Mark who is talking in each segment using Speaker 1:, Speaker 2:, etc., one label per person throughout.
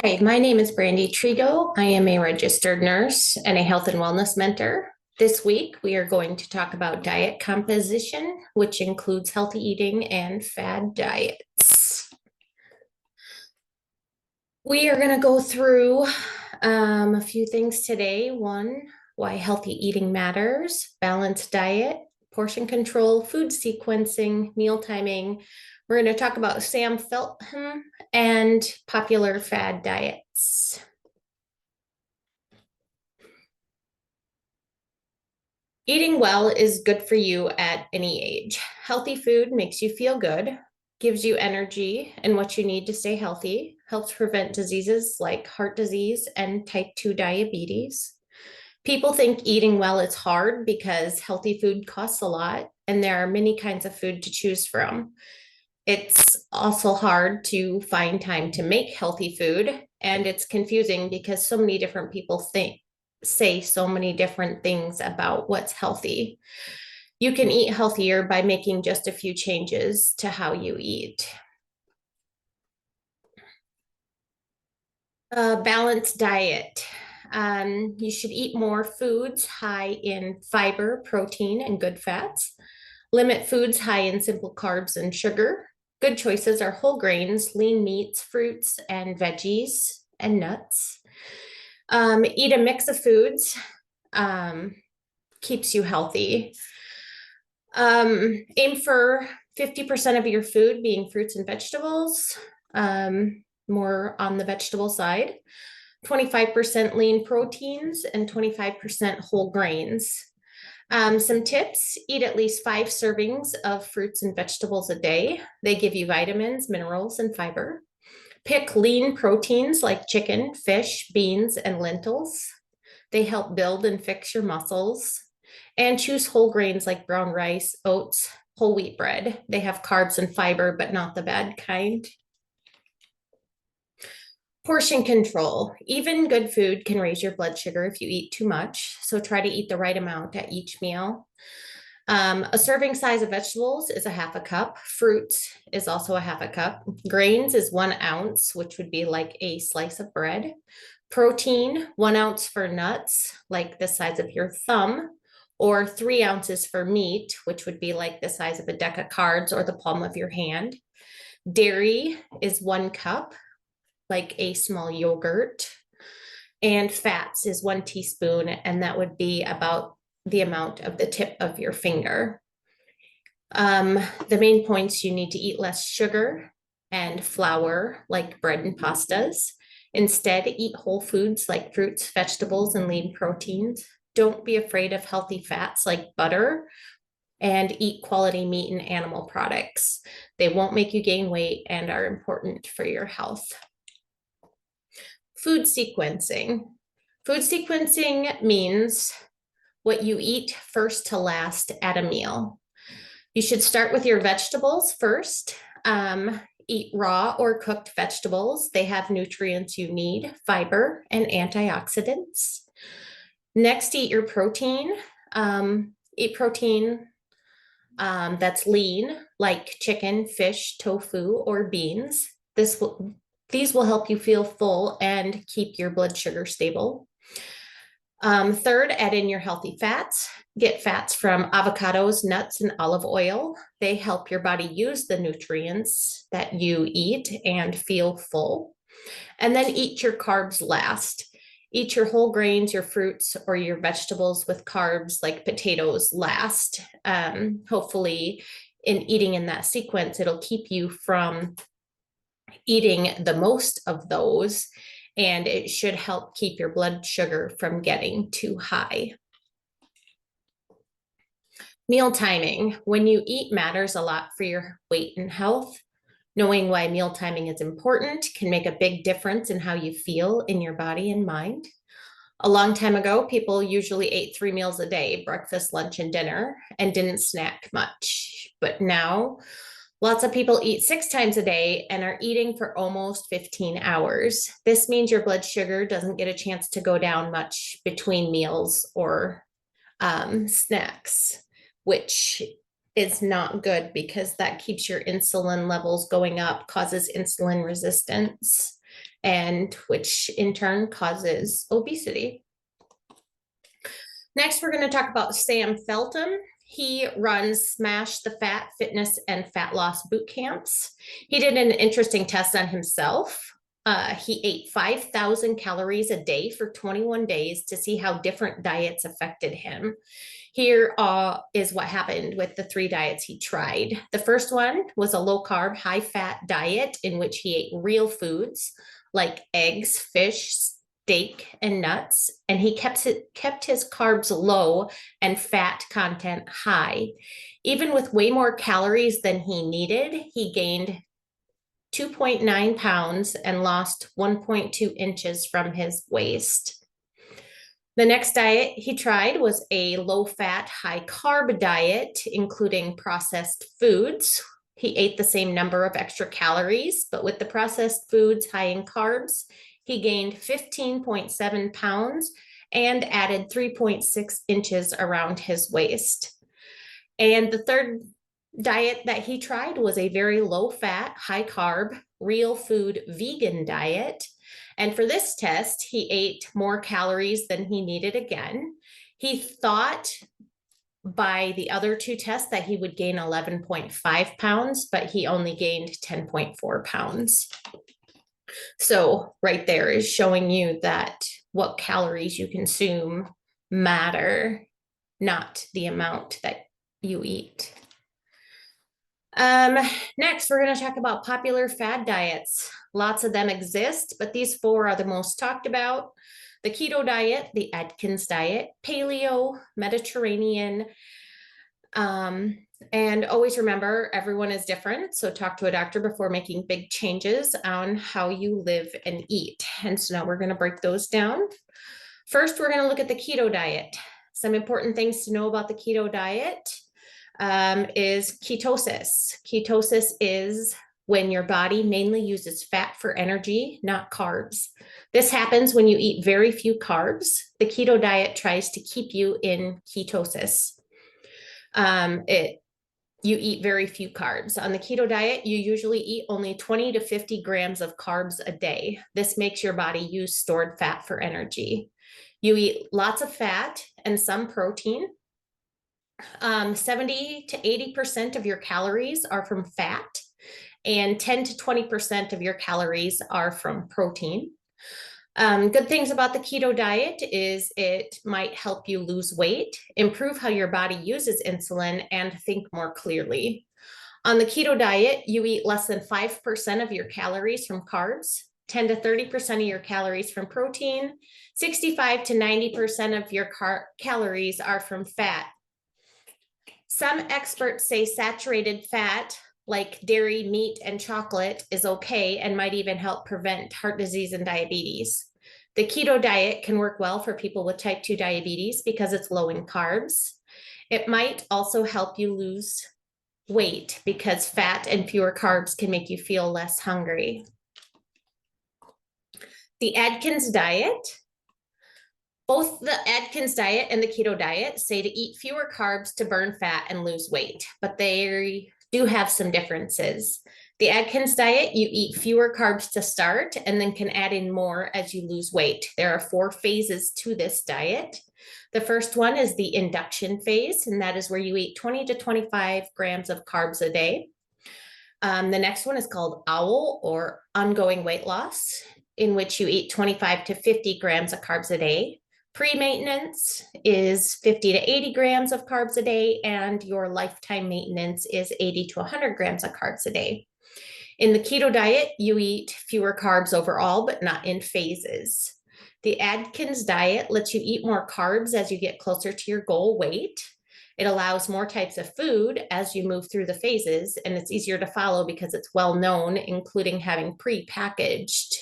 Speaker 1: Hi, my name is Brandy Trigo. I am a registered nurse and a health and wellness mentor. This week, we are going to talk about diet composition, which includes healthy eating and fad diets. We are going to go through a few things today. One, why healthy eating matters, balanced diet, portion control, food sequencing, meal timing. We're going to talk about 𝕨𝕚𝕝𝕝 and popular fad diets. Eating well is good for you at any age. Healthy food makes you feel good, gives you energy and what you need to stay healthy, helps prevent diseases like heart disease and type 2 diabetes. People think eating well is hard because healthy food costs a lot and there are many kinds of food to choose from. It's also hard to find time to make healthy food, and it's confusing because so many different people say so many different things about what's healthy. You can eat healthier by making just a few changes to how you eat. A balanced diet. You should eat more foods high in fiber, protein, and good fats. Limit foods high in simple carbs and sugar. Good choices are whole grains, lean meats, fruits, and veggies, and nuts. Eat a mix of foods, keeps you healthy. Aim for 50% of your food being fruits and vegetables, more on the vegetable side. 25% lean proteins and 25% whole grains. Some tips: eat at least 5 servings of fruits and vegetables a day. They give you vitamins, minerals, and fiber. Pick lean proteins like chicken, fish, beans, and lentils. They help build and fix your muscles. And choose whole grains like brown rice, oats, whole wheat bread. They have carbs and fiber, but not the bad kind. Portion control. Even good food can raise your blood sugar if you eat too much, so try to eat the right amount at each meal. A serving size of vegetables is a half a cup. Fruits is also a half a cup. Grains is 1 ounce, which would be like a slice of bread. Protein, 1 ounce for nuts, like the size of your thumb, or 3 ounces for meat, which would be like the size of a deck of cards or the palm of your hand. Dairy is 1 cup, like a small yogurt. And fats is 1 teaspoon, and that would be about the amount of the tip of your finger. The main points: you need to eat less sugar and flour like bread and pastas. Instead, eat whole foods like fruits, vegetables, and lean proteins. Don't be afraid of healthy fats like butter, and eat quality meat and animal products. They won't make you gain weight and are important for your health. Food sequencing. Food sequencing means what you eat first to last at a meal. You should start with your vegetables first. Eat raw or cooked vegetables. They have nutrients you need, fiber, and antioxidants. Next, eat your protein. Eat protein that's lean, like chicken, fish, tofu, or beans. These will help you feel full and keep your blood sugar stable. Third, add in your healthy fats. Get fats from avocados, nuts, and olive oil. They help your body use the nutrients that you eat and feel full. And then eat your carbs last. Eat your whole grains, your fruits, or your vegetables with carbs like potatoes last. Hopefully, in eating in that sequence, it'll keep you from eating the most of those, and it should help keep your blood sugar from getting too high. Meal timing. When you eat matters a lot for your weight and health. Knowing why meal timing is important can make a big difference in how you feel in your body and mind. A long time ago, people usually ate 3 meals a day, breakfast, lunch, and dinner, and didn't snack much. But now, lots of people eat 6 times a day and are eating for almost 15 hours. This means your blood sugar doesn't get a chance to go down much between meals or snacks, which is not good because that keeps your insulin levels going up, causes insulin resistance. and which in turn causes obesity. Next, we're going to talk about Sam Feltham. He runs Smash the Fat fitness and fat loss boot camps. He did an interesting test on himself. He ate 5,000 calories a day for 21 days to see how different diets affected him. Here is what happened with the 3 diets he tried. The first one was a low carb, high fat diet in which he ate real foods like eggs, fish, steak, and nuts, and he kept his carbs low and fat content high. Even with way more calories than he needed, he gained 2.9 pounds and lost 1.2 inches from his waist. The next diet he tried was a low-fat, high-carb diet, including processed foods. He ate the same number of extra calories, but with the processed foods high in carbs, he gained 15.7 pounds and added 3.6 inches around his waist. And the third diet that he tried was a very low-fat, high-carb, real food vegan diet. And for this test, he ate more calories than he needed again. He thought by the other 2 tests that he would gain 11.5 pounds, but he only gained 10.4 pounds. So right there is showing you that what calories you consume matter, not the amount that you eat. Next, we're going to talk about popular fad diets. Lots of them exist, but these 4 are the most talked about. The keto diet, the Atkins diet, paleo, Mediterranean, and always remember, everyone is different. So talk to a doctor before making big changes on how you live and eat. And so now we're going to break those down. First, we're going to look at the keto diet. Some important things to know about the keto diet is ketosis. Ketosis is when your body mainly uses fat for energy, not carbs. This happens when you eat very few carbs. The keto diet tries to keep you in ketosis. You eat very few carbs. On the keto diet, you usually eat only 20 to 50 grams of carbs a day. This makes your body use stored fat for energy. You eat lots of fat and some protein. 70 to 80% of your calories are from fat, and 10 to 20% of your calories are from protein. Good things about the keto diet is it might help you lose weight, improve how your body uses insulin, and think more clearly. On the keto diet, you eat less than 5% of your calories from carbs, 10 to 30% of your calories from protein, 65 to 90% of your calories are from fat. Some experts say saturated fat, like dairy, meat, and chocolate, is okay and might even help prevent heart disease and diabetes. The keto diet can work well for people with type 2 diabetes because it's low in carbs. It might also help you lose weight because fat and fewer carbs can make you feel less hungry. The Atkins diet. Both the Atkins diet and the keto diet say to eat fewer carbs to burn fat and lose weight, but they do have some differences. The Atkins diet, you eat fewer carbs to start and then can add in more as you lose weight. There are 4 phases to this diet. The first one is the induction phase, and that is where you eat 20 to 25 grams of carbs a day. The next one is called 𝕖𝕜, or ongoing weight loss, in which you eat 25 to 50 grams of carbs a day. Pre-maintenance is 50 to 80 grams of carbs a day, and your lifetime maintenance is 80 to 100 grams of carbs a day. In the keto diet, you eat fewer carbs overall, but not in phases. The Atkins diet lets you eat more carbs as you get closer to your goal weight. It allows more types of food as you move through the phases, and it's easier to follow because it's well known, including having pre-packaged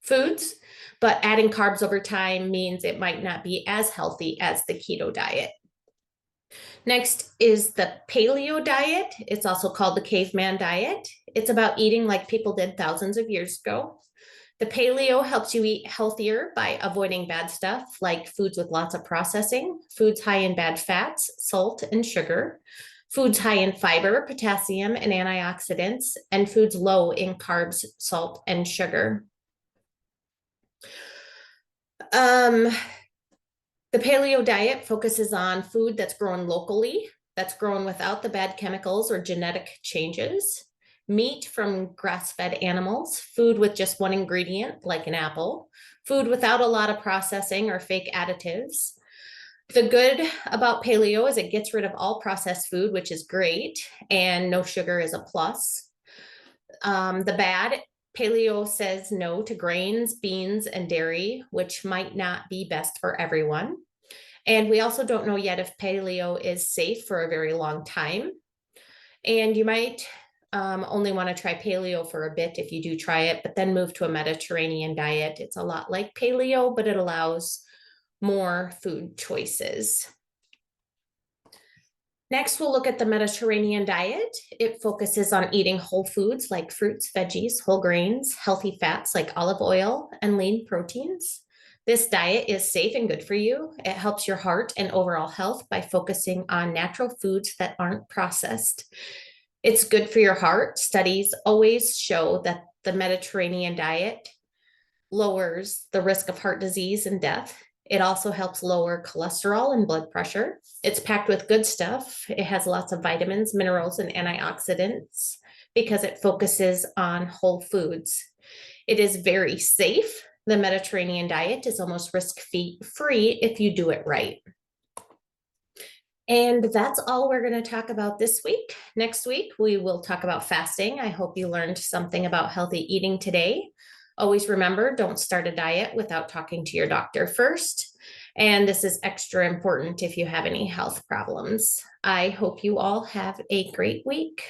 Speaker 1: foods. But adding carbs over time means it might not be as healthy as the keto diet. Next is the paleo diet. It's also called the caveman diet. It's about eating like people did thousands of years ago. The paleo helps you eat healthier by avoiding bad stuff like foods with lots of processing, foods high in bad fats, salt, and sugar. foods high in fiber, potassium, and antioxidants, and foods low in carbs, salt, and sugar. The paleo diet focuses on food that's grown locally, that's grown without the bad chemicals or genetic changes, meat from grass-fed animals, food with just one ingredient, like an apple, food without a lot of processing or fake additives. The good about paleo is it gets rid of all processed food, which is great, and no sugar is a plus. The bad, paleo says no to grains, beans, and dairy, which might not be best for everyone. And we also don't know yet if paleo is safe for a very long time. And you might only want to try paleo for a bit if you do try it, but then move to a Mediterranean diet. It's a lot like paleo, but it allows more food choices. Next, we'll look at the Mediterranean diet. It focuses on eating whole foods like fruits, veggies, whole grains, healthy fats like olive oil, and lean proteins. This diet is safe and good for you. It helps your heart and overall health by focusing on natural foods that aren't processed. It's good for your heart. Studies always show that the Mediterranean diet lowers the risk of heart disease and death. It also helps lower cholesterol and blood pressure. It's packed with good stuff. It has lots of vitamins, minerals, and antioxidants because it focuses on whole foods. It is very safe. The Mediterranean diet is almost risk-free if you do it right. And that's all we're going to talk about this week. Next week, we will talk about fasting. I hope you learned something about healthy eating today. Always remember, don't start a diet without talking to your doctor first. And this is extra important if you have any health problems. I hope you all have a great week.